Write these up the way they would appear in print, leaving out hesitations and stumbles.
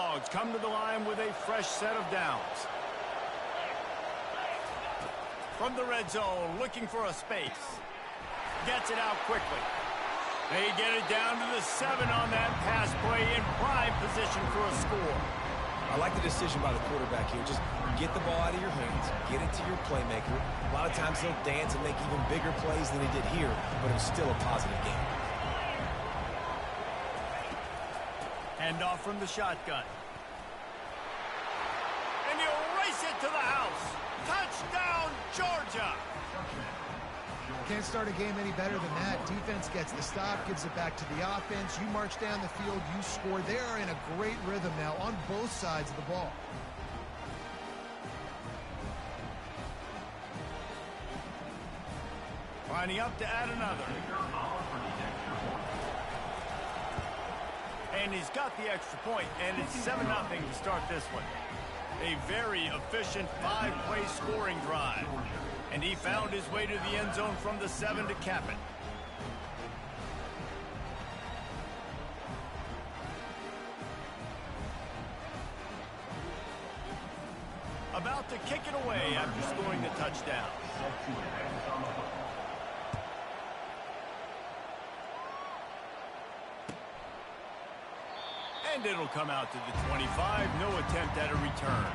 Bulldogs come to the line with a fresh set of downs. From the red zone, looking for a space. Gets it out quickly. They get it down to the 7 on that pass play in prime position for a score. I like the decision by the quarterback here. Just get the ball out of your hands, get it to your playmaker. A lot of times he'll dance and make even bigger plays than he did here, but it was still a positive game. Handoff from the shotgun. And he'll race it to the house. Touchdown, Georgia! Can't start a game any better than that. Defense gets the stop, gives it back to the offense. You march down the field, you score. They are in a great rhythm now on both sides of the ball. Lining up to add another. And he's got the extra point, and it's 7-0 to start this one. A very efficient 5-play scoring drive. And he found his way to the end zone from the 7 to cap it. About to kick it away after scoring the touchdown. And it'll come out to the 25. No attempt at a return.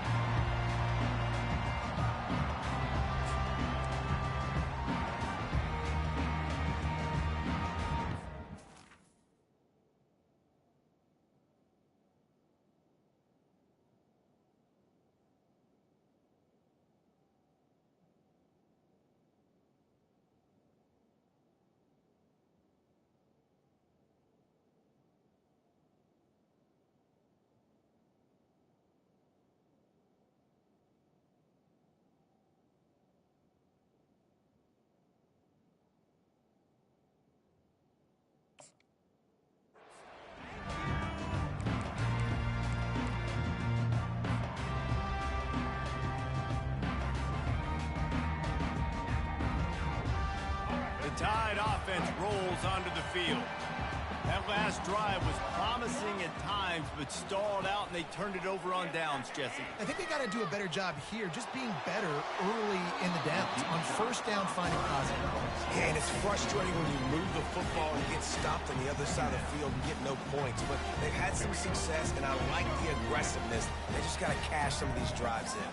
Tide offense rolls onto the field. That last drive was promising at times, but stalled out, and they turned it over on downs, Jesse. I think they got to do a better job here, just being better early in the downs. On first down, finding positive points. Yeah, and it's frustrating when you move the football and get stopped on the other side of the field and get no points. But they've had some success, and I like the aggressiveness. They just got to cash some of these drives in.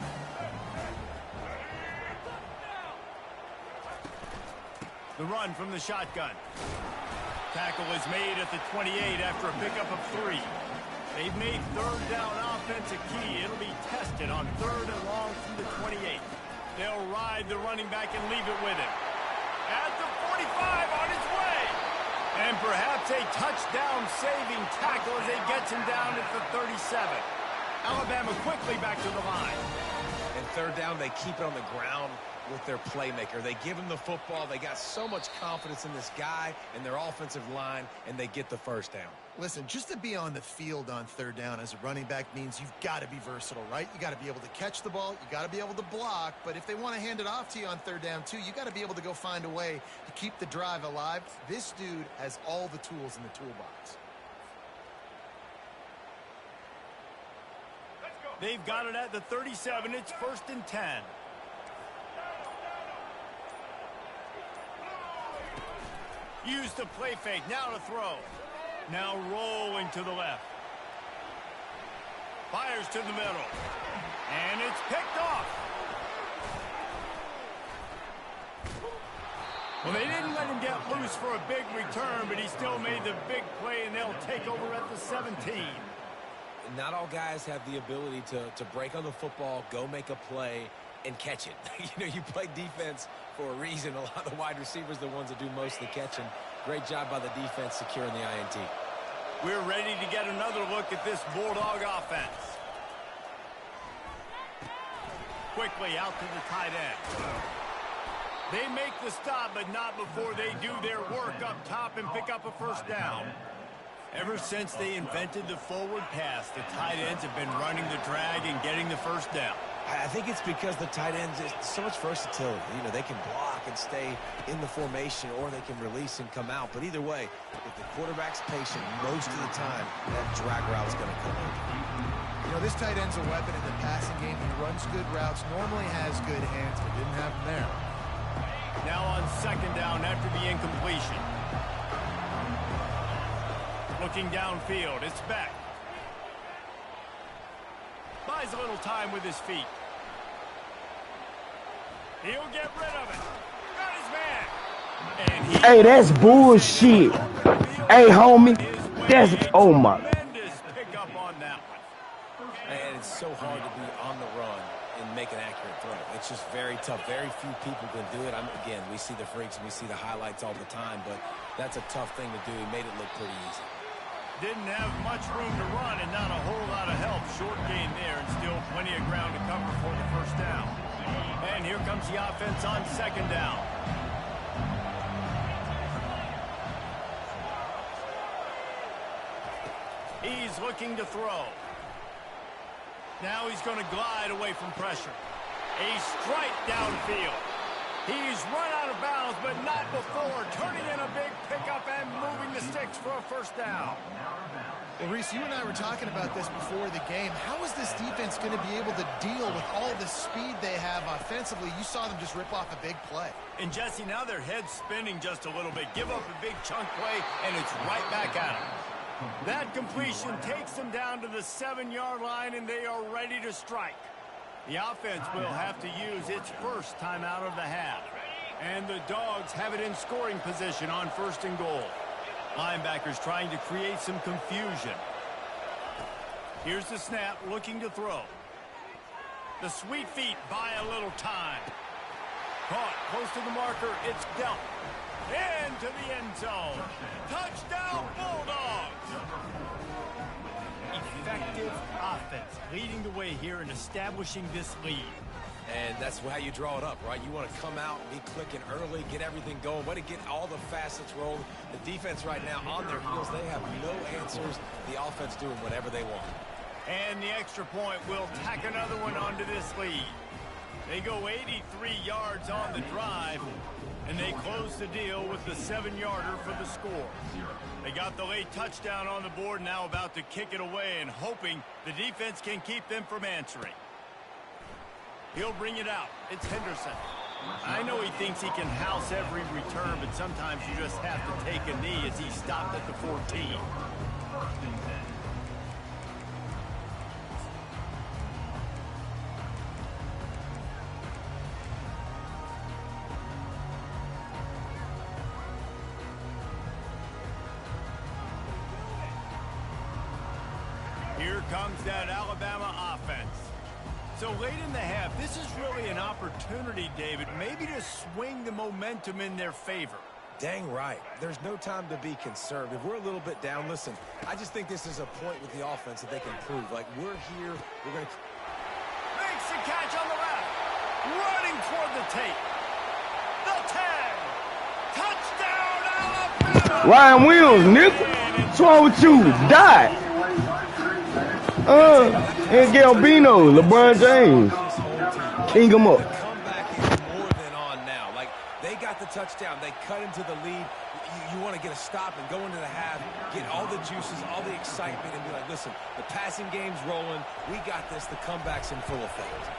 The run from the shotgun. Tackle is made at the 28 after a pickup of 3. They've made third down offense a key. It'll be tested on 3rd and long from the 28. They'll ride the running back and leave it with him. At the 45 on his way. And perhaps a touchdown-saving tackle as they gets him down at the 37. Alabama quickly back to the line. And third down, they keep it on the ground with their playmaker. They give him the football. They got so much confidence in this guy and their offensive line, and they get the first down. Listen, just to be on the field on third down as a running back means you've got to be versatile, right? You got to be able to catch the ball. You got to be able to block. But if they want to hand it off to you on third down, too, you got to be able to go find a way to keep the drive alive. This dude has all the tools in the toolbox. They've got it at the 37. It's 1st and 10. Use the play fake. Now to throw. Now rolling to the left. Fires to the middle. And it's picked off. Well, they didn't let him get loose for a big return, but he still made the big play, and they'll take over at the 17. Not all guys have the ability to break on the football, go make a play, and catch it. You know, you play defense for a reason. A lot of the wide receivers are the ones that do most of the catching. Great job by the defense securing the INT. We're ready to get another look at this Bulldog offense. Quickly out to the tight end. They make the stop, but not before they do their work up top and pick up a first down. Ever since they invented the forward pass, the tight ends have been running the drag and getting the first down. I think it's because the tight ends, there's so much versatility. You know, they can block and stay in the formation, or they can release and come out. But either way, if the quarterback's patient most of the time, that drag route is going to come in. this tight end's a weapon in the passing game. He runs good routes, normally has good hands, but didn't have them there. Now on second down after the incompletion. Looking downfield, it's Beck. Buys a little time with his feet. He'll get rid of it. Got his man. And hey, that's bullshit. Hey, homie, that's oh my. Tremendous pickup on that one. And it's so hard to be on the run and make an accurate throw. It's just very tough. Very few people can do it. Again, we see the freaks and we see the highlights all the time, but that's a tough thing to do. He made it look pretty easy. Didn't have much room to run and not a whole lot of help. Short gain there and still plenty of ground to cover for the first down. And here comes the offense on second down. He's looking to throw. Now he's going to glide away from pressure. A strike downfield. He's run out of bounds, but not before turning in a big pickup and moving the sticks for a first down. Well, Reese, you and I were talking about this before the game. How is this defense going to be able to deal with all the speed they have offensively? You saw them just rip off a big play. And, Jesse, now their head's spinning just a little bit. Give up a big chunk play, and it's right back at them. That completion takes them down to the 7-yard line, and they are ready to strike. The offense will have to use its first timeout of the half. And the Dogs have it in scoring position on first and goal. Linebackers trying to create some confusion. Here's the snap, looking to throw. The sweet feet buy a little time. Caught close to the marker, it's dealt. Into the end zone. Touchdown, Bulldogs! Effective offense leading the way here and establishing this lead. And that's how you draw it up, right? You want to come out and be clicking early, get everything going, but to get all the facets rolling. The defense right now on their heels, they have no answers. The offense doing whatever they want. And the extra point will tack another one onto this lead. They go 83 yards on the drive, and they close the deal with the 7-yarder for the score. They got the late touchdown on the board, now about to kick it away and hoping the defense can keep them from answering. He'll bring it out. It's Henderson. I know he thinks he can house every return, but sometimes you just have to take a knee as he stopped at the 14. Here comes that Alabama offense. So late in the half, this is really an opportunity, David, maybe to swing the momentum in their favor. Dang right. There's no time to be conservative. We're a little bit down. Listen, I just think this is a point with the offense that they can prove. Like, we're here. We're going to... Makes the catch on the left. Running toward the tape. The tag. Touchdown, Alabama. Ryan Williams, nigga. What's wrong with you? Die. And Gambino, LeBron James. King him up. The comeback is more than on now. Like, they got the touchdown. They cut into the lead. You want to get a stop and go into the half, get all the juices, all the excitement, and be like, listen, the passing game's rolling. We got this. The comeback's in full effect.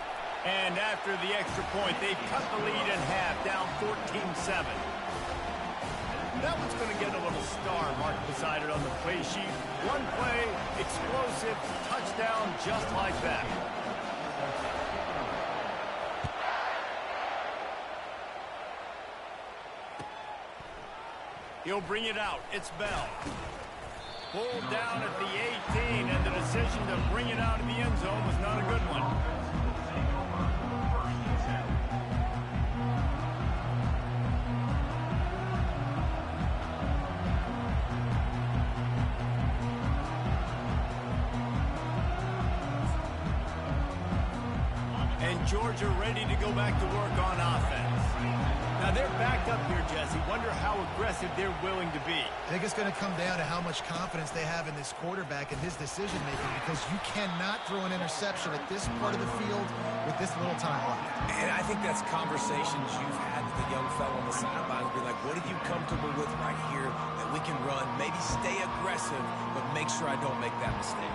And after the extra point, they cut the lead in half, down 14-7. That one's going to get a little star marked beside it on the play sheet. One play, explosive, touchdown, just like that. He'll bring it out. It's Bell. Pulled down at the 18, and the decision to bring it out of the end zone was not a good one. Georgia ready to go back to work on offense. Now they're backed up here, Jesse. Wonder how aggressive they're willing to be. I think it's going to come down to how much confidence they have in this quarterback and his decision-making, because you cannot throw an interception at this part of the field with this little time left. And I think that's conversations you've had with the young fellow on the sideline. Be like, what are you comfortable with right here that we can run? Maybe stay aggressive, but make sure I don't make that mistake.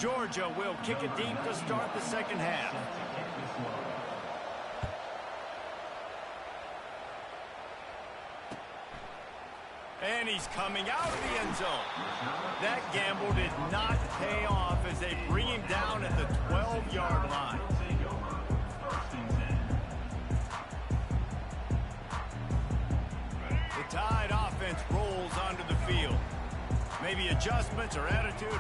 Georgia will kick it deep to start the second half. And he's coming out of the end zone. That gamble did not pay off as they bring him down at the 12-yard line. The Tide offense rolls onto the field. Maybe adjustments or attitude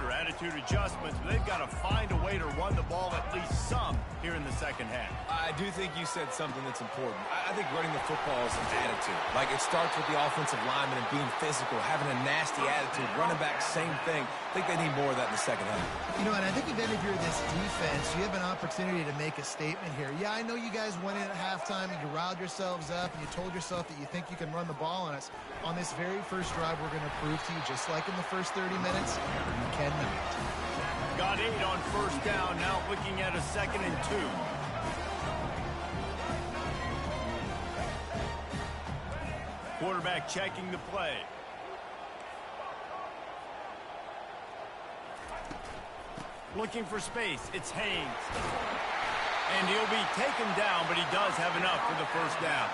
adjustments, but they've got to find a way to run the ball at least some here in the second half. I do think you said something that's important. I think running the football is an attitude. Like, it starts with the offensive lineman and being physical, having a nasty attitude. Running back, same thing. I think they need more of that in the second half. You know, and I think even if you're this defense, you have an opportunity to make a statement here. Yeah, I know you guys went in at halftime and you riled yourselves up and you told yourself that you think you can run the ball on us. On this very first drive, we're going to prove to you, just like in the first 30 minutes, you cannot. Got 8 on first down, now looking at a 2nd and 2. Quarterback checking the play. Looking for space, it's Haynes. And he'll be taken down, but he does have enough for the first down.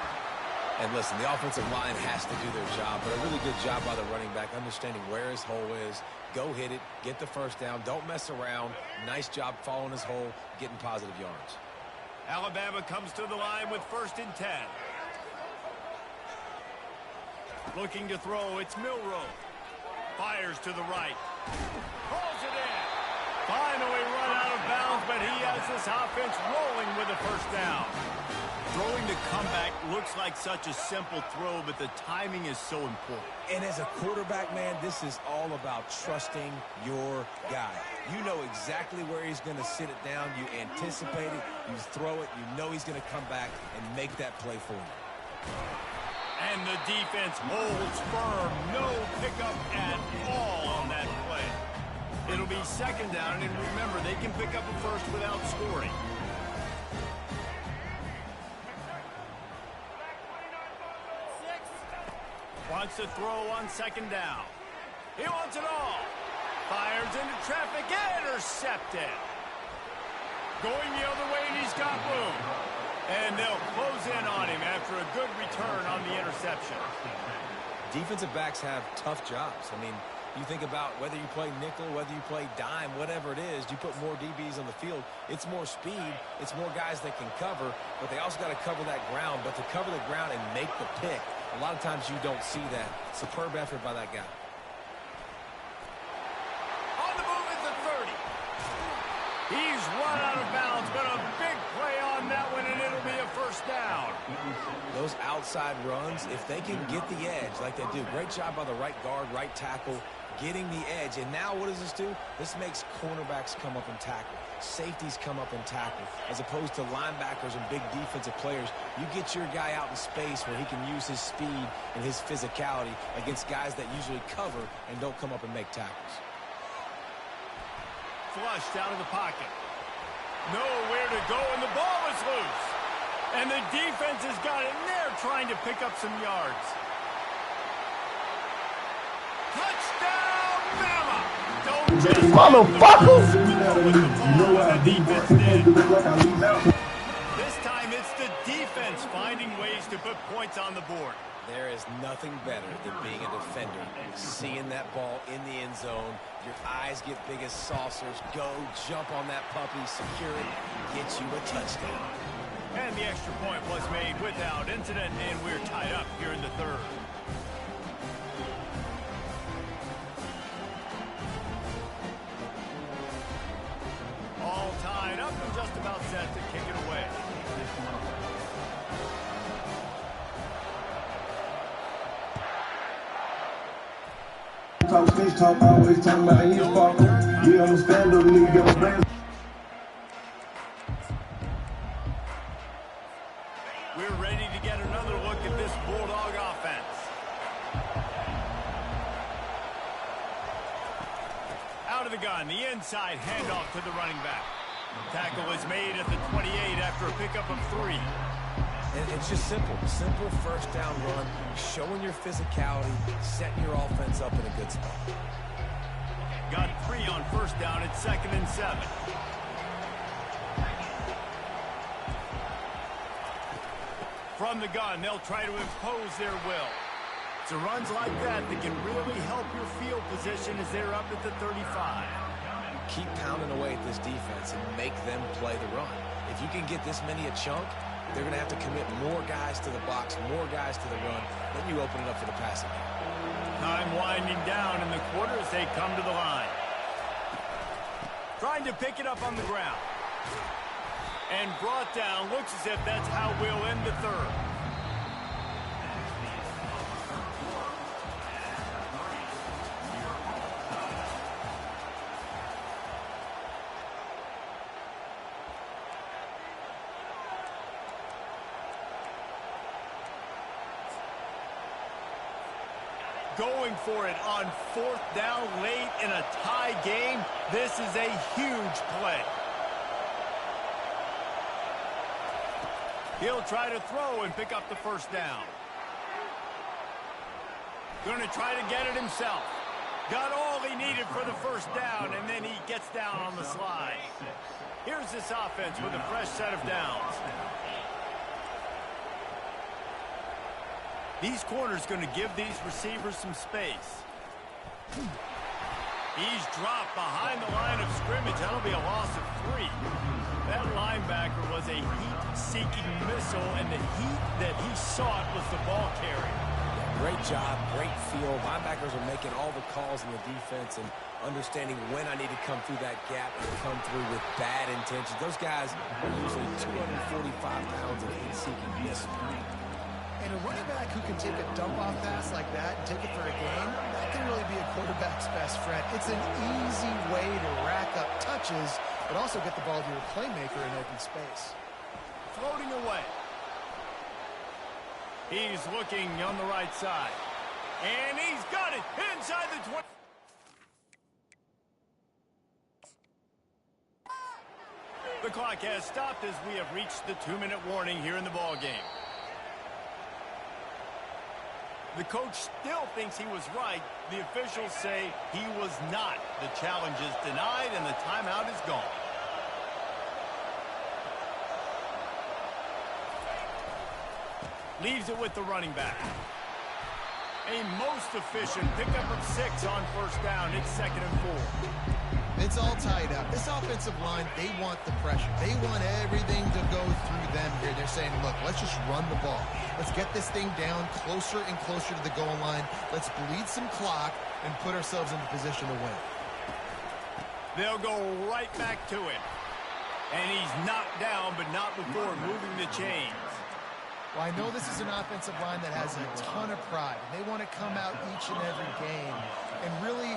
And listen, the offensive line has to do their job, but a really good job by the running back, understanding where his hole is. Go hit it, get the first down, don't mess around. Nice job following his hole, getting positive yards. Alabama comes to the line with 1st and 10. Looking to throw, it's Milroe. Fires to the right. Pulls it in. Finally run out of bounds, but he has this offense rolling with a first down. Throwing the comeback looks like such a simple throw, but the timing is so important. And as a quarterback, man, this is all about trusting your guy. You know exactly where he's going to sit it down. You anticipate it. You throw it. You know he's going to come back and make that play for you. And the defense holds firm. No pickup at all on that play. It'll be 2nd down, and remember, they can pick up a first without scoring. Wants to throw on 2nd down. He wants it all. Fires into traffic. Intercepted. Going the other way, and he's got room. And they'll close in on him after a good return on the interception. Defensive backs have tough jobs. I mean, you think about whether you play nickel, whether you play dime, whatever it is, you put more DBs on the field. It's more speed. It's more guys that can cover, but they also got to cover that ground. But to cover the ground and make the pick, a lot of times you don't see that. Superb effort by that guy. On the move at the 30. He's run out of bounds, but a big play on that one, and it'll be a first down. Those outside runs, if they can get the edge like they do, great job by the right guard, right tackle, getting the edge. And now what does this do? This makes cornerbacks come up and tackle. Safeties come up and tackle. As opposed to linebackers and big defensive players, you get your guy out in space where he can use his speed and his physicality against guys that usually cover and don't come up and make tackles. Flushed out of the pocket. Nowhere to go, and the ball is loose. And the defense has got it, and they're trying to pick up some yards. Touchdown, Bama! Don't just motherfucker! This time it's the defense finding ways to put points on the board. There is nothing better than being a defender, seeing that ball in the end zone. Your eyes get big as saucers. Go, jump on that puppy, secure it, get you a touchdown. And the extra point was made without incident, and we're tied up here in the 3rd. All tied up and just about set to kick it away. Talk, always talking about his fault. You understand those niggas get a brand. We're ready to get another look at this Bulldog offense. Out of the gun, the inside handoff to the running back. Tackle is made at the 28 after a pickup of 3. And it's just simple first down run, showing your physicality, setting your offense up in a good spot. Got 3 on first down at 2nd and 7. From the gun, they'll try to impose their will. It's runs like that can really help your field position as they're up at the 35. Keep pounding away at this defense and make them play the run. If you can get this many a chunk, they're going to have to commit more guys to the box, more guys to the run. Then you open it up for the passing game. Time winding down in the quarter as they come to the line. Trying to pick it up on the ground. And brought down. Looks as if that's how we'll end the third. Going for it on 4th down late in a tie game. This is a huge play. He'll try to throw and pick up the first down. Going to try to get it himself. Got all he needed for the first down, and then he gets down on the slide. Here's this offense with a fresh set of downs. These corners going to give these receivers some space. He's dropped behind the line of scrimmage. That'll be a loss of 3. That linebacker was a heat-seeking missile, and the heat that he sought was the ball carrier. Great job, great feel. Linebackers are making all the calls in the defense and understanding when I need to come through that gap and come through with bad intentions. Those guys are usually 245 pounds of heat-seeking missile. And a running back who can take a dump-off pass like that and take it for a gain, that can really be a quarterback's best friend. It's an easy way to rack up touches, but also get the ball to your playmaker in open space. Floating away. He's looking on the right side. And he's got it inside the 20. The clock has stopped as we have reached the 2-minute warning here in the ball game. The coach still thinks he was right. The officials say he was not. The challenge is denied and the timeout is gone. Leaves it with the running back. A most efficient pickup of 6 on first down. It's 2nd and 4. It's all tied up. This offensive line, they want the pressure. They want everything to go through them here. They're saying, look, let's just run the ball. Let's get this thing down closer and closer to the goal line. Let's bleed some clock and put ourselves into position to win. They'll go right back to it. And he's knocked down, but not before moving the chains. Well, I know this is an offensive line that has a ton of pride. They want to come out each and every game and really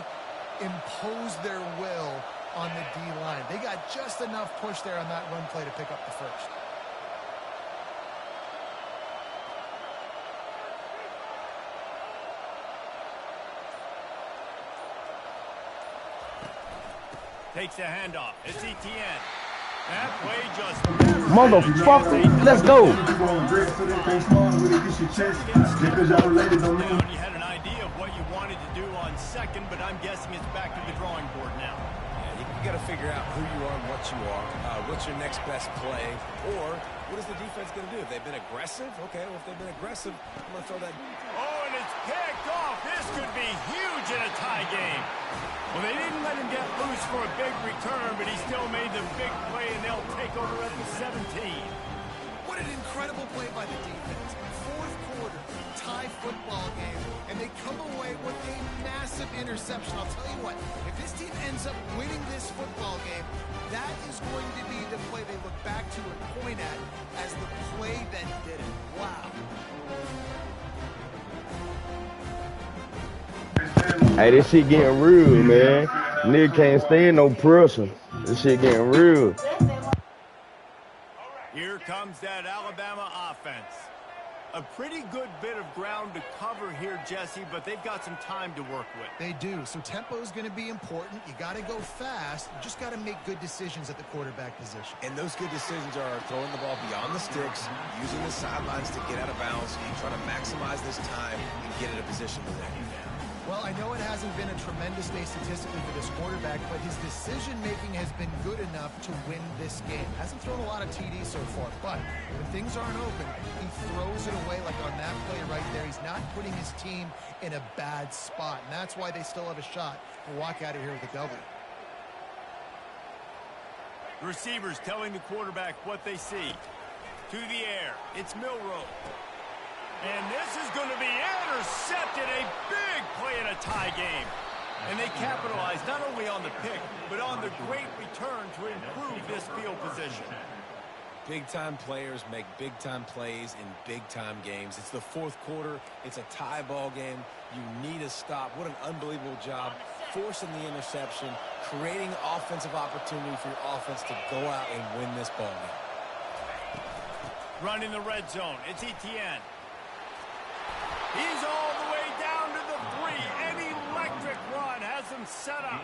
impose their will on the D-line. They got just enough push there on that run play to pick up the first. Takes the handoff. It's ETN. That play just... Motherfucker, let's go. You had an idea of what you wanted to do on second, but I'm guessing it's back to the drawing board now. Yeah, you got to figure out who you are and what you are. What's your next best play? Or what is the defense going to do? If they've been aggressive, okay, well, if they've been aggressive, I'm going to throw that. Oh, and it's picked off. This could be huge in a tie game. Well, they didn't let him get loose for a big return, but he still made the big play, and they'll take over at the 17. What an incredible play by the defense. Fourth quarter, tie football game, and they come away with a massive interception. I'll tell you what, if this team ends up winning this football game, that is going to be the play they look back to and point at as the play that did it. Wow. Hey, this shit getting real, man. Nigga can't stand no pressure. This shit getting real. Here comes that Alabama offense. A pretty good bit of ground to cover here, Jesse, but they've got some time to work with. They do. So tempo is going to be important. You got to go fast. You just got to make good decisions at the quarterback position. And those good decisions are throwing the ball beyond the sticks, using the sidelines to get out of bounds, and trying to maximize this time and get in a position to win. Well, I know it hasn't been a tremendous day statistically for this quarterback, but his decision-making has been good enough to win this game. Hasn't thrown a lot of TDs so far, but when things aren't open, he throws it away like on that play right there. He's not putting his team in a bad spot, and that's why they still have a shot to walk out of here with a W. Receivers telling the quarterback what they see. To the air, it's Milroe. And this is going to be intercepted. A big play in a tie game. And they capitalize not only on the pick, but on the great return to improve this field position. Big-time players make big-time plays in big-time games. It's the fourth quarter. It's a tie ball game. You need a stop. What an unbelievable job forcing the interception, creating offensive opportunity for your offense to go out and win this ball game. Running the red zone. It's Etienne. He's all the way down to the 3. An electric run has him set up.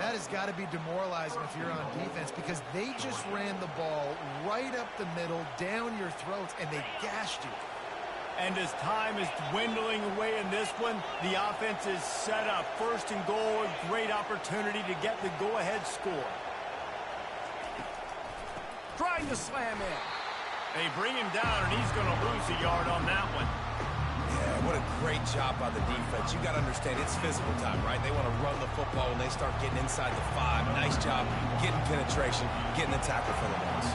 That has got to be demoralizing if you're on defense because they just ran the ball right up the middle, down your throats, and they gashed you. And as time is dwindling away in this one, the offense is set up. First and goal, a great opportunity to get the go-ahead score. Trying to slam in. They bring him down, and he's going to lose a yard on that one. Yeah, what a great job by the defense. You got to understand, it's physical time, right? They want to run the football when they start getting inside the 5. Nice job getting penetration, getting the tackle for the loss.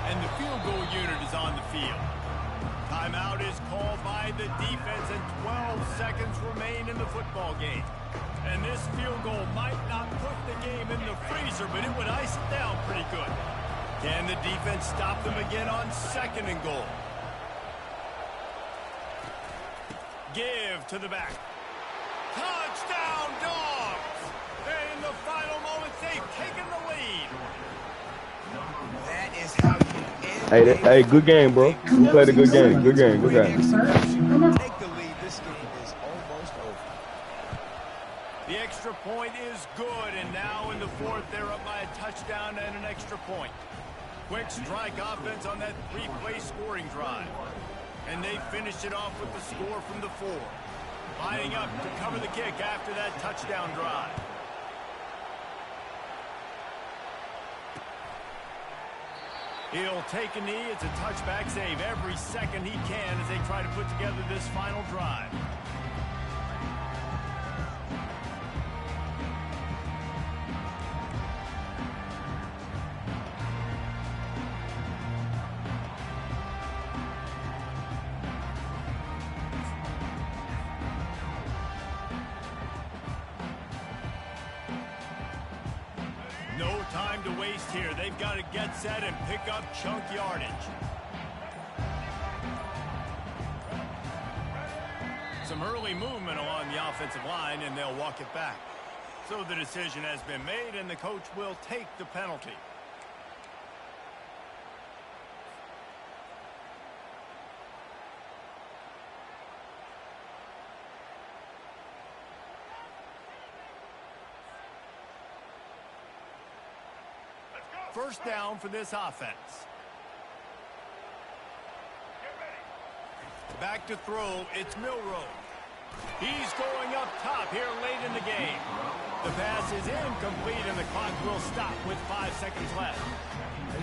And the field goal unit is on the field. Timeout is called by the defense, and 12 seconds remain in the football game. And this field goal might not put the game in the freezer, but it would ice it down pretty good. Can the defense stop them again on second and goal? Give to the back. Touchdown, Dogs! And in the final moments, they've taken the lead. That is how you end. Hey, good game, bro. You played a good game. Good game. Good game. Take the lead. This game is almost over. The extra point is good, and now in the fourth, they're up by a touchdown and an extra point. Quick strike offense on that 3-play scoring drive. And they finished it off with the score from the 4. Lining up to cover the kick after that touchdown drive. He'll take a knee. It's a touchback save every second he can as they try to put together this final drive. No time to waste here. They've got to get set and pick up chunk yardage. Some early movement along the offensive line, and they'll walk it back. So the decision has been made, and the coach will take the penalty. First down for this offense. Back to throw, it's Milroe. He's going up top here late in the game. The pass is incomplete, and the clock will stop with 5 seconds left.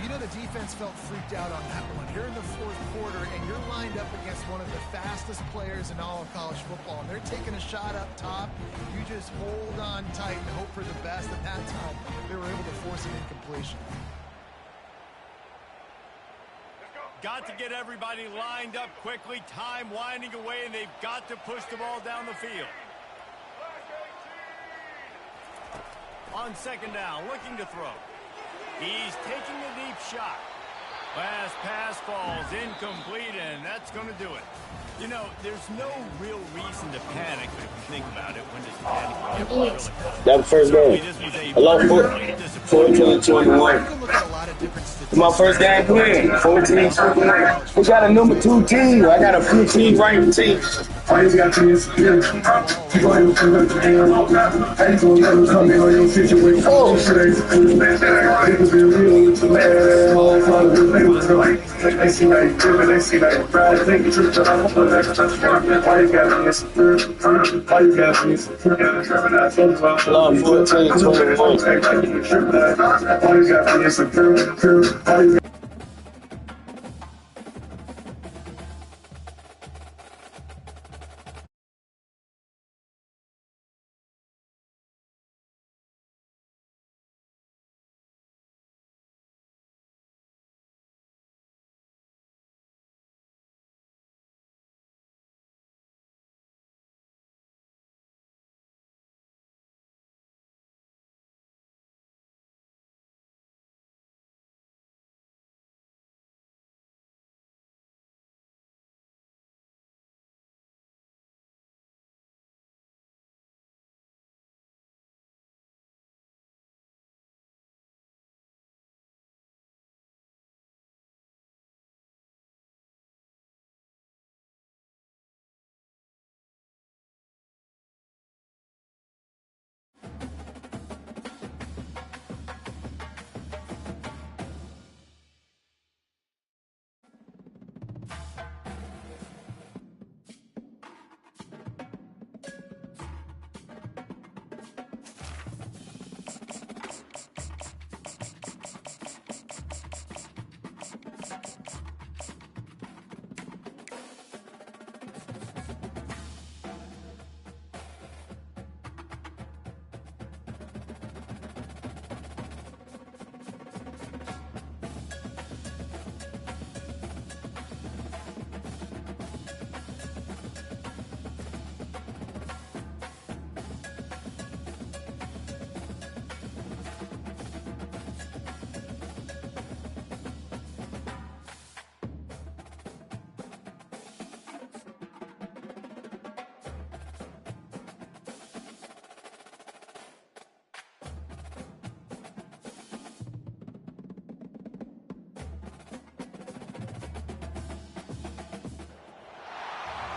You know the defense felt freaked out on that one. You're in the fourth quarter, and you're lined up against one of the fastest players in all of college football, and they're taking a shot up top. You just hold on tight and hope for the best. At that time, they were able to force an incompletion. Got to get everybody lined up quickly. Time winding away, and they've got to push the ball down the field. On second down, looking to throw. He's taking a deep shot. Last pass falls incomplete, and that's going to do it. You know, there's no real reason to panic, but if you think about it, when does panic really That was first game. this was a I love 4-22-1. You can look at a lot lot of different statistics. My first game playing, 14. We got a number 2 team. I got a 15 ranked team. Always got to insecure. You go ahead and I ain't gonna let them come in on your situation. Oh, shit ain't cool. Niggas be real with the man. All fun of the neighborhood. They see how you living, they see how you ride. Take a trip to the hospital. Why you got me insecure? Why you got me insecure? Love 14, 21. Why you got me insecure? Why you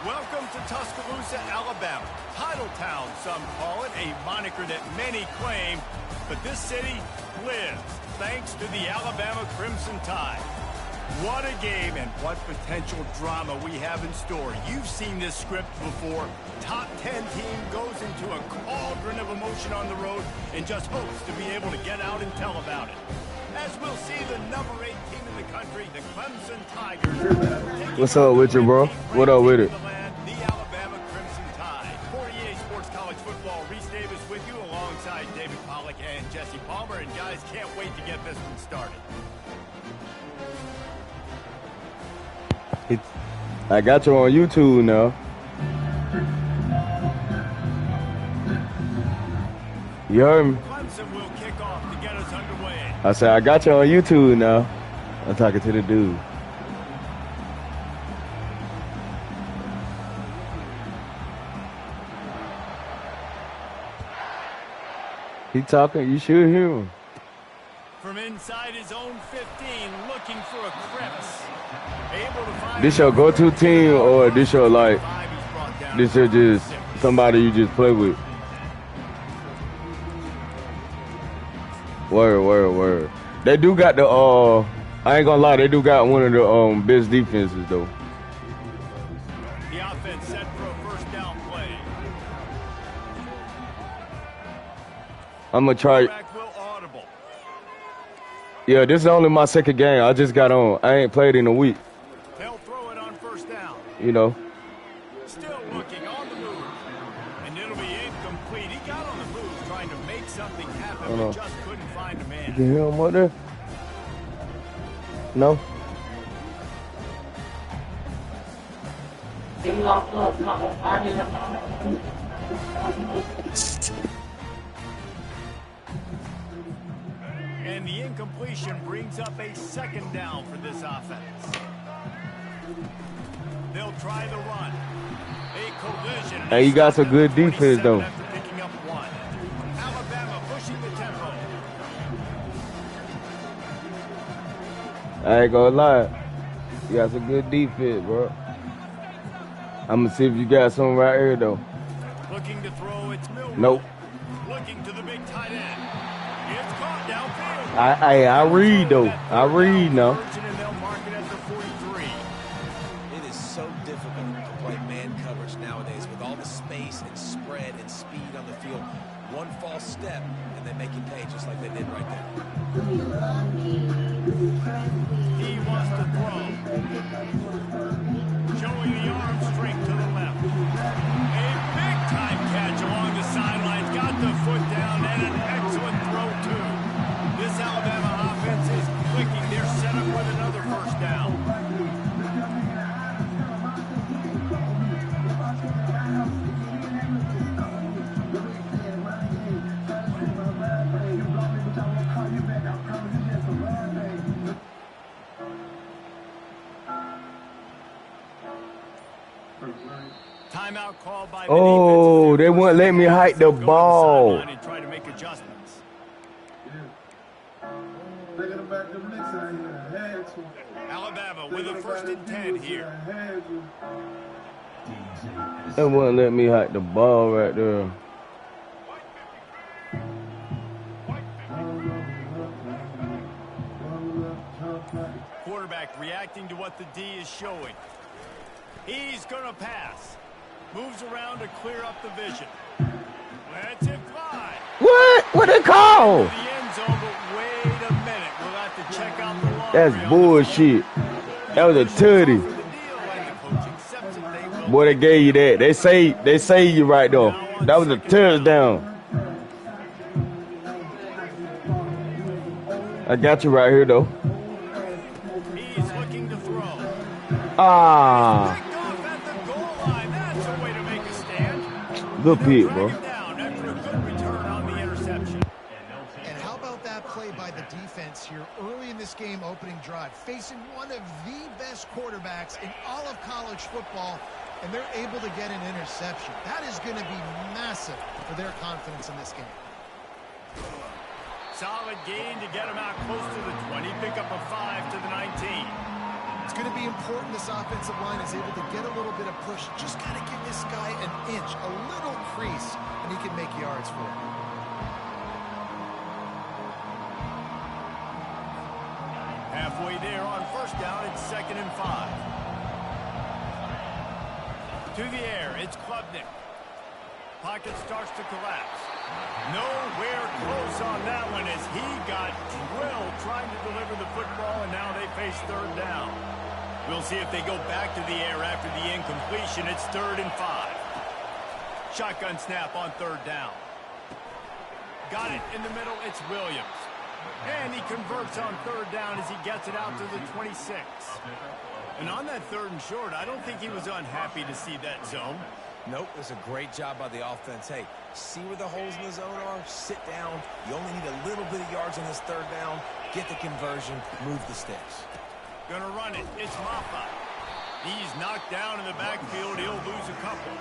Welcome to Tuscaloosa, Alabama. Title Town, some call it, a moniker that many claim, but this city lives thanks to the Alabama Crimson Tide. What a game and what potential drama we have in store. You've seen this script before. Top 10 team goes into a cauldron of emotion on the road and just hopes to be able to get out and tell about it. As we'll see the number 8 team in the country, the Clemson Tigers. What's up with you, bro? What up with it? The Alabama Crimson Tide. 48 Sports College Football. Reese Davis with you alongside David Pollack and Jesse Palmer. And guys, can't wait to get this one started. I got you on YouTube now. You heard me? Clemson will kick off to get us underway. I said, I got you on YouTube now. I'm talking to the dude. He talking, you should hear him. From inside his own 15, looking for a crevice. Able to find This your go-to team or this your like, this your just somebody you just play with? Word. They do got the, I ain't gonna lie, they do got one of the best defenses though. The offense set for a first down play. I'm gonna try. Yeah, this is only my second game. I just got on. I ain't played in a week. They'll throw it on first down. You know. Still looking on the move. And it'll be incomplete. He got on the move trying to make something happen, but just couldn't find a man. You can hear him up there? No? And the incompletion brings up a second down for this offense. They'll try the run. A collision. Hey, you got some good defense, though. After picking up one. Alabama pushing the tempo. I ain't gonna lie. You got some good defense, bro. I'm gonna see if you got something right here, though. Looking to throw, it's Milroe. Nope. Looking to the big tight end. It's caught downfield. I read, though. I read now. And they'll mark it at the 43. It is so difficult to play man coverage nowadays with all the space and spread and speed on the field. One false step, and they make you pay just like they did right there. He wants to throw. Showing the arm strength to the left. A big-time catch along the sidelines. Got the foot down and an excellent throw, too. This Alabama offense is clicking. They're set up with another first down. Timeout called by the Oh, they wouldn't let me hike the ball. and try to make adjustments. Alabama with a 1st and 10 here. They wouldn't let me hike the ball right there. Quarterback reacting to what the D is showing. He's going to pass. Moves around to clear up the vision. Lets it fly. What they call? The end zone, but wait a minute. We'll have to check out the long That's bullshit. That was a tutty. Boy, they gave you that. They say you right though. That was a touchdown. I got you right here though. He's looking to throw. Ah, Picked off at the goal line. That's a way to make a stand. good pick, bro. Down after a good return on the interception. And how about that play by the defense here early in this game opening drive, facing one of the best quarterbacks in all of college football, and they're able to get an interception. That is going to be massive for their confidence in this game. Solid gain to get him out close to the 20. Pick up a 5 to the 19. It's going to be important this offensive line is able to get a little bit of push. Just got to give this guy an inch, a little crease, and he can make yards for it. Halfway there on first down, it's 2nd and 5. To the air, it's Klubnik. Pocket starts to collapse. Nowhere close on that one as he got drilled trying to deliver the football, and now they face 3rd down. We'll see if they go back to the air after the incompletion. It's 3rd and 5. Shotgun snap on 3rd down. Got it in the middle. It's Williams. And he converts on 3rd down as he gets it out to the 26. And on that 3rd and short, I don't think he was unhappy to see that zone. Nope, it was a great job by the offense. Hey, see where the holes in the zone are? Sit down. You only need a little bit of yards on this 3rd down. Get the conversion. Move the sticks. Gonna run it. It's Maffa. He's knocked down in the backfield. He'll lose a couple.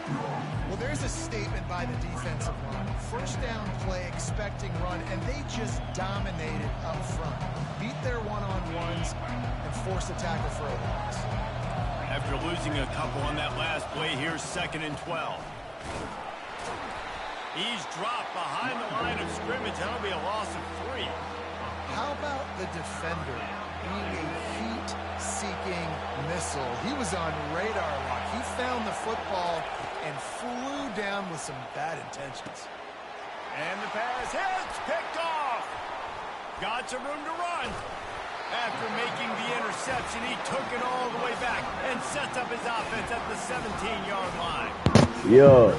Well, there's a statement by the defensive line. First down play, expecting run, and they just dominated up front. Beat their one-on-ones and forced a tackle for a loss. After losing a couple on that last play, here's 2nd and 12. He's dropped behind the line of scrimmage. That'll be a loss of 3. How about the defender being a heat-seeking missile? He was on radar lock. He found the football and flew down with some bad intentions. And the pass hits, picked off. Got some room to run. After making the interception, he took it all the way back and sets up his offense at the 17-yard line. Yeah.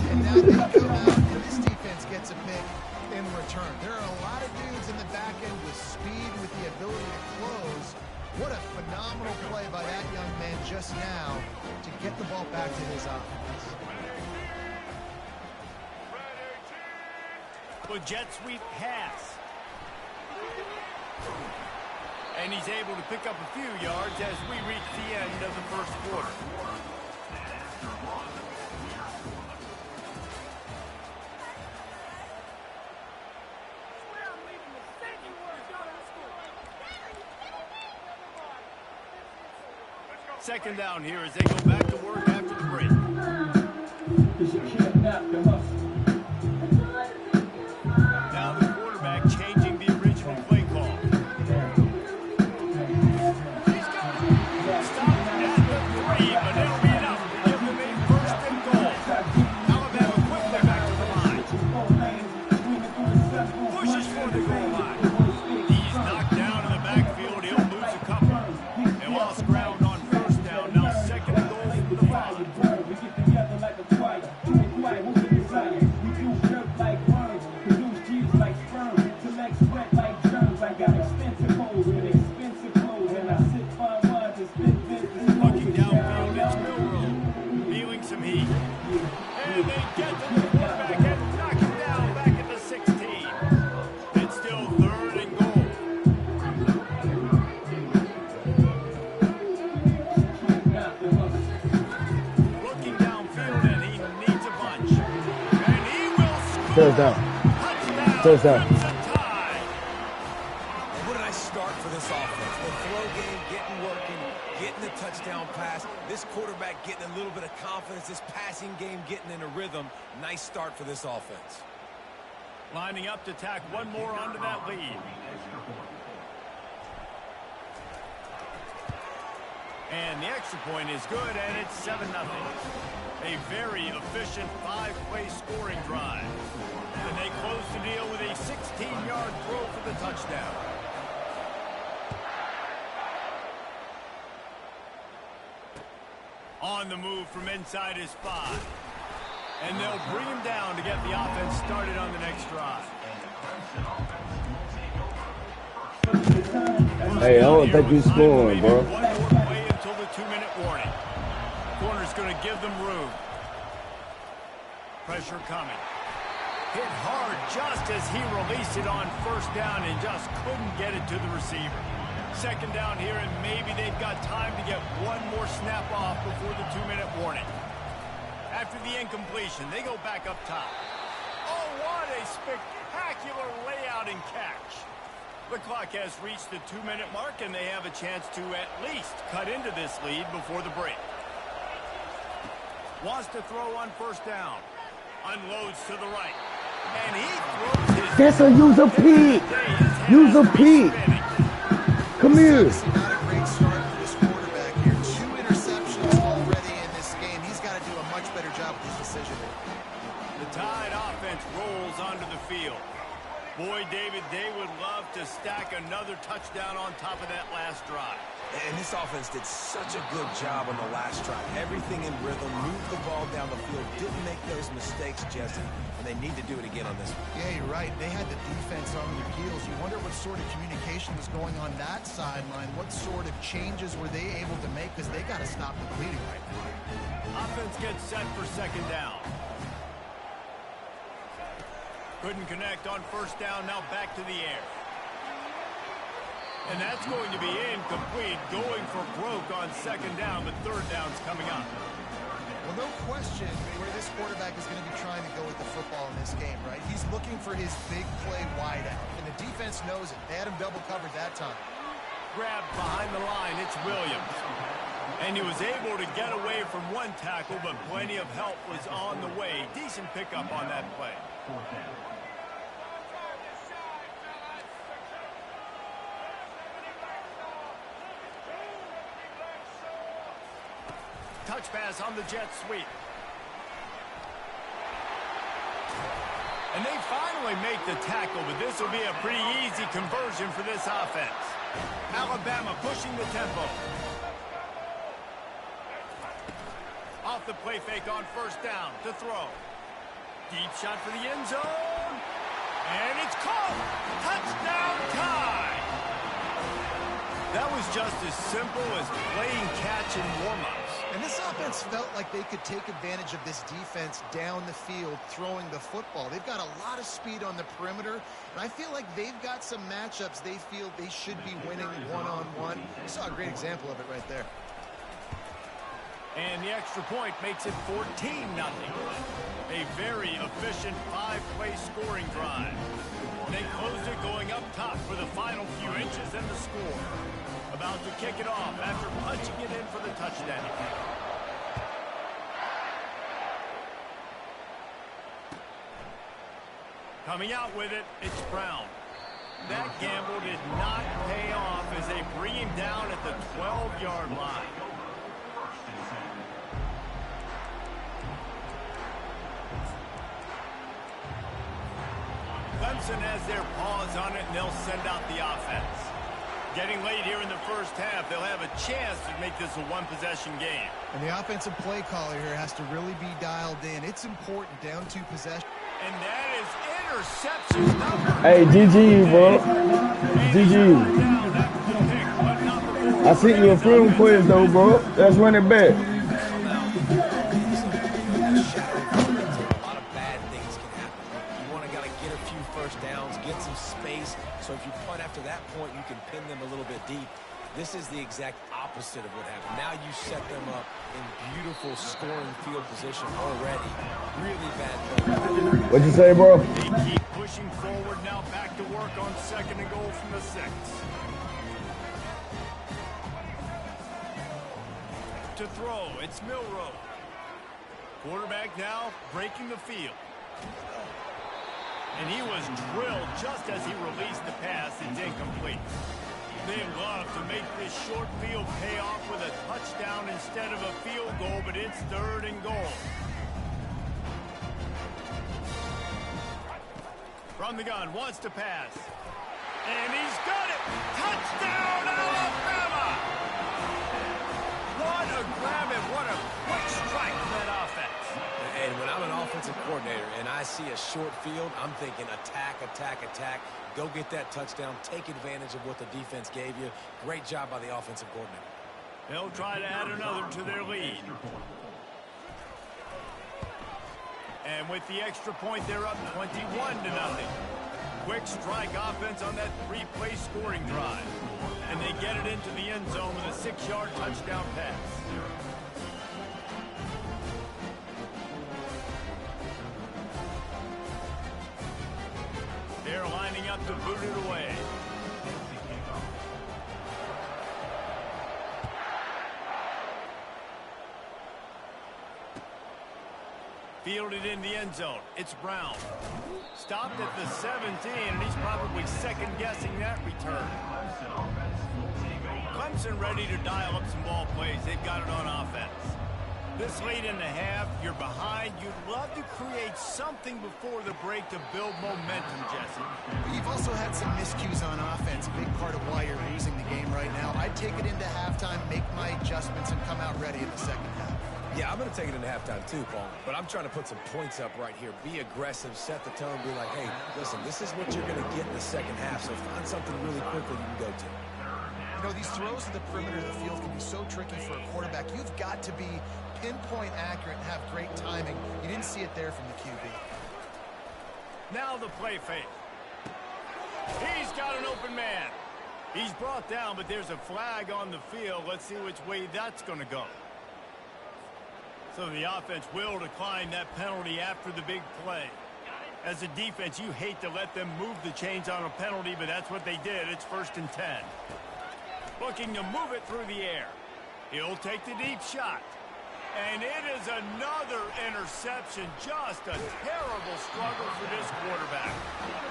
And now they come out, and this defense gets a pick in return. There are a lot of dudes in the back end with speed, with the ability to close. What a phenomenal play by that young man just now to get the ball back to his offense. With jet sweep pass. And he's able to pick up a few yards as we reach the end of the 1st quarter. second down here as they go back to work after the break. Now the quarterback changing the original play call. He's got it. Stopped at the 3, but it'll be enough to give them a first and goal. Alabama quickly back to the line. Pushes for the goal line. He's knocked down in the backfield. He'll lose a couple. They lost ground on first down. Now second and goal from the 5. Looking downfield, it's Milrow. Feeling some heat. And they get to the quarterback and knock him down back at the 16. It's still third and goal. Looking downfield, and he needs a bunch. And he will score. Touchdown. Touchdown. Touchdown. Crimson Tide. What a nice start for this offense. The throw game getting working, getting the touchdown pass. This quarterback getting a little bit of confidence. This passing game getting in a rhythm. Nice start for this offense. Lining up to tack one more onto that lead. And the extra point is good, and it's 7-0. A very efficient 5-play scoring drive. And they close the deal with a 16-yard throw for the touchdown. On the move from inside his 5. And they'll bring him down to get the offense started on the next drive. Hey, I don't think he's scoring, bro. One more play until the 2-minute warning. Corner's going to give them room. Pressure coming. Hit hard just as he released it on first down and just couldn't get it to the receiver. Second down here, and maybe they've got time to get one more snap off before the 2-minute warning. After the incompletion, they go back up top. Oh, what a spectacular layout and catch. The clock has reached the 2-minute mark, and they have a chance to at least cut into this lead before the break. Wants to throw on first down. Unloads to the right. And he throws his... That's a user peak. User peak. Come here. Obviously not a great start for this quarterback here. 2 interceptions already in this game. He's got to do a much better job with his decision. The Tide offense rolls onto the field. Boy, David, they would love to stack another touchdown on top of that last drive. And this offense did such a good job on the last drive. Everything in rhythm, moved the ball down the field, didn't make those mistakes, Jesse, and they need to do it again on this one. Yeah, you're right. They had the defense on their heels. You wonder what sort of communication was going on that sideline. What sort of changes were they able to make? Because they got to stop the bleeding right now. Offense gets set for second down. Couldn't connect on first down, now back to the air. And that's going to be incomplete, going for broke on second down, but third down's coming up. Well, no question where this quarterback is going to be trying to go with the football in this game, right? He's looking for his big play wideout, and the defense knows it. They had him double covered that time. Grabbed behind the line, it's Williams. And he was able to get away from one tackle, but plenty of help was on the way. Decent pickup on that play. Touch pass on the jet sweep. And they finally make the tackle, but this will be a pretty easy conversion for this offense. Alabama pushing the tempo. Off the play fake on first down to throw. Deep shot for the end zone. And it's caught. Touchdown Tide. That was just as simple as playing catch in warm-ups. And this offense felt like they could take advantage of this defense down the field throwing the football. They've got a lot of speed on the perimeter, and I feel like they've got some matchups they feel they should be winning one-on-one. You saw a great example of it right there. And the extra point makes it 14-0. A very efficient 5-play scoring drive. They closed it going up top for the final few inches and the score. About to kick it off after punching it in for the touchdown. Coming out with it, it's Brown. That gamble did not pay off as they bring him down at the 12-yard line. Clemson has their paws on it, and they'll send out the offense. Getting late here in the first half, they'll have a chance to make this a one-possession game. And the offensive play caller here has to really be dialed in. It's important down to possession. And that is interception number. Hey, GG, bro. GG. I sent you a film quiz, though, bro. Let's run it back. A lot of bad things can happen. You want to gotta get a few first downs, get some space. So if you punt after that point, you can pin them a little bit deep. This is the exact opposite of what happened. Now you set them up in beautiful scoring field position already. Really bad play. What'd you say, bro? They keep pushing forward now, back to work on 2nd and goal from the 6. To throw, it's Milroe. Quarterback now breaking the field. And he was drilled just as he released the pass. It's incomplete. They love to make this short field pay off with a touchdown instead of a field goal, but it's 3rd and goal. From the gun, wants to pass. And he's got it! Touchdown, Alabama! What a grab and what a quick strike from that offense. And when I'm an offensive coordinator and I see a short field, I'm thinking attack, attack, attack. Go get that touchdown. Take advantage of what the defense gave you. Great job by the offensive coordinator. They'll try to add another to their lead. And with the extra point, they're up 21-0. Quick strike offense on that 3-play scoring drive. And they get it into the end zone with a 6-yard touchdown pass. They're lining up to boot it away. Fielded in the end zone. It's Brown. Stopped at the 17, and he's probably second-guessing that return. Clemson ready to dial up some ball plays. They've got it on offense. This late in the half, you're behind. You'd love to create something before the break to build momentum, Jesse. You've also had some miscues on offense, a big part of why you're losing the game right now. I'd take it into halftime, make my adjustments, and come out ready in the second half. Yeah, I'm going to take it into halftime too, Paul. But I'm trying to put some points up right here. Be aggressive, set the tone, be like, hey, listen, this is what you're going to get in the second half, so find something really quickly you can go to. You know, these throws to the perimeter of the field can be so tricky for a quarterback. You've got to be pinpoint accurate and have great timing. You didn't see it there from the QB. Now the play fake. He's got an open man. He's brought down, but there's a flag on the field. Let's see which way that's going to go. So the offense will decline that penalty after the big play. As a defense, you hate to let them move the chains on a penalty, but that's what they did. It's 1st and 10. Looking to move it through the air. He'll take the deep shot. And it is another interception. Just a terrible struggle for this quarterback.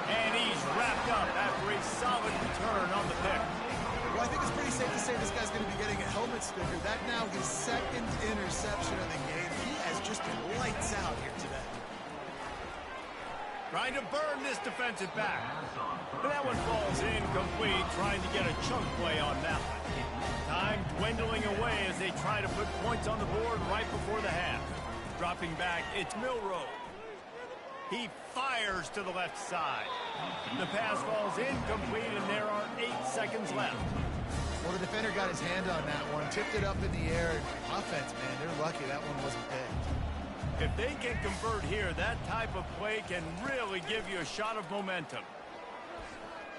And he's wrapped up after a solid return on the pick. Well, I think it's pretty safe to say this guy's going to be getting a helmet sticker. That now his 2nd interception of the game. He has just been lights out here today. Trying to burn this defensive back. But that one falls incomplete, trying to get a chunk play on that one. Time dwindling away as they try to put points on the board right before the half. Dropping back, it's Milroe. He fires to the left side. The pass falls incomplete, and there are 8 seconds left. Well, the defender got his hand on that one, tipped it up in the air. Offense, man, they're lucky that one wasn't picked. If they can convert here, that type of play can really give you a shot of momentum.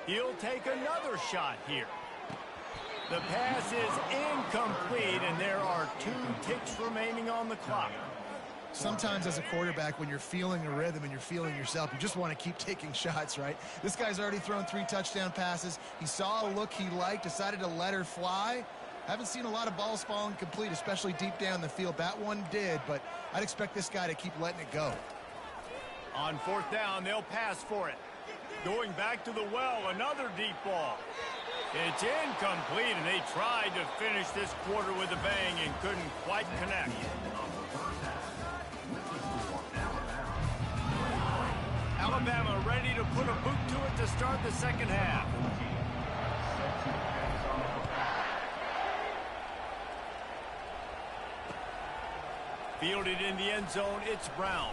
He'll take another shot here. The pass is incomplete, and there are 2 ticks remaining on the clock. Sometimes as a quarterback, when you're feeling a rhythm and you're feeling yourself, you just want to keep taking shots, right? This guy's already thrown 3 touchdown passes. He saw a look he liked, decided to let her fly. Haven't seen a lot of balls falling complete, especially deep down the field. That one did, but I'd expect this guy to keep letting it go. On 4th down, they'll pass for it. Going back to the well, another deep ball. It's incomplete, and they tried to finish this quarter with a bang and couldn't quite connect. Alabama ready to put a boot to it to start the second half. Fielded in the end zone, it's Brown.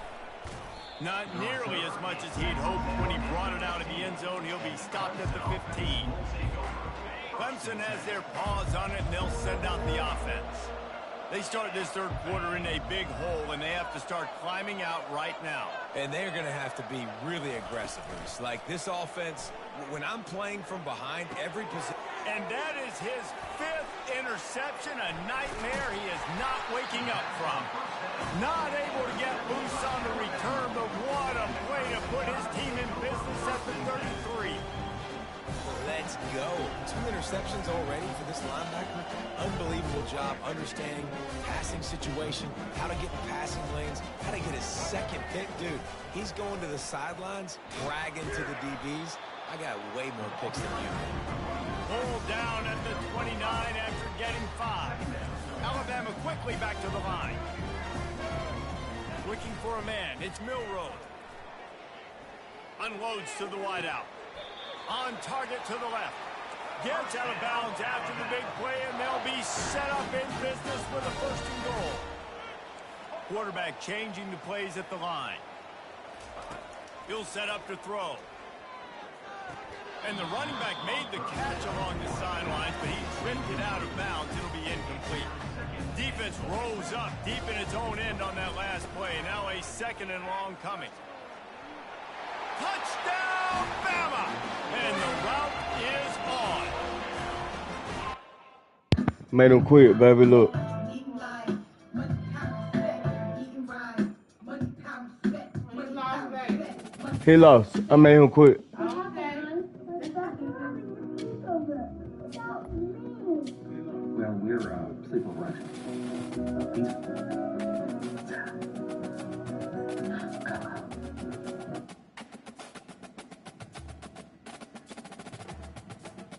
Not nearly as much as he'd hoped when he brought it out of the end zone. He'll be stopped at the 15. Clemson has their paws on it, and they'll send out the offense. They start this third quarter in a big hole, and they have to start climbing out right now. And they're going to have to be really aggressive. Like this offense, when I'm playing from behind, every position. And that is his 5th interception, a nightmare he is not waking up from. Not able to get loose on the return, but what a play to put his team in business at the 33. Let's go. 2 interceptions already for this linebacker. Unbelievable job understanding passing situation, how to get in passing lanes, how to get his second pick. Dude, he's going to the sidelines, bragging to the DBs. I got way more picks than you. Pulled down at the 29 after getting 5. Alabama quickly back to the line. Looking for a man. It's Milroe. Unloads to the wideout. On target to the left. Gets out of bounds after the big play, and they'll be set up in business with a 1st and goal. Quarterback changing the plays at the line. He'll set up to throw. And the running back made the catch along the sidelines, but he tripped it out of bounds. It'll be incomplete. Defense rose up deep in its own end on that last play. Now a 2nd and long coming. Touchdown, Bama! And the route is on. Made him quit, baby, look. He lost. I made him quit. Well, we're sleep over.